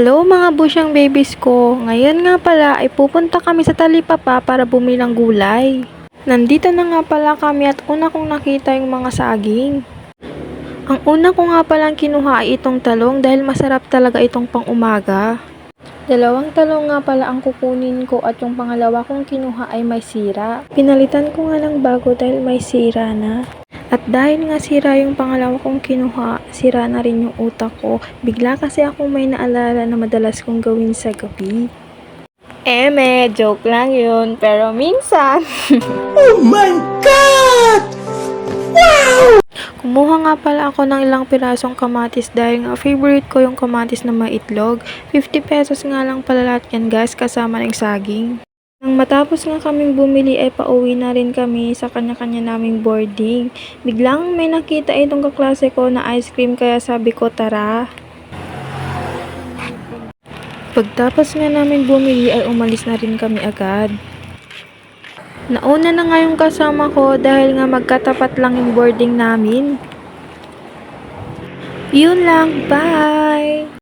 Hello mga busyang babies ko. Ngayon nga pala ay pupunta kami sa talipapa para bumili ng gulay. Nandito na nga pala kami at una kong nakita yung mga saging. Ang una ko nga palang kinuha ay itong talong dahil masarap talaga itong pang-umaga. Dalawang talong nga pala ang kukunin ko at yung pangalawa kong kinuha ay may sira. Pinalitan ko nga ng bago dahil may sira na. At dahil nga sira yung pangalawa kong kinuha, sira na rin yung utak ko. Bigla kasi ako may naalala na madalas kong gawin sa gabi. Joke lang yun, pero minsan. Oh my God! Kumuha nga pala ako ng ilang pirasong kamatis dahil nga favorite ko yung kamatis na may itlog. 50 pesos nga lang pala lahat yan guys, kasama ng saging. Nang matapos nga kaming bumili ay pauwi na rin kami sa kanya-kanya naming boarding. Biglang may nakita itong kaklase ko na ice cream kaya sabi ko tara. Pagtapos nga namin bumili ay umalis na rin kami agad. Nauna na nga yung kasama ko dahil nga magkatapat lang yung boarding namin. Yun lang, bye!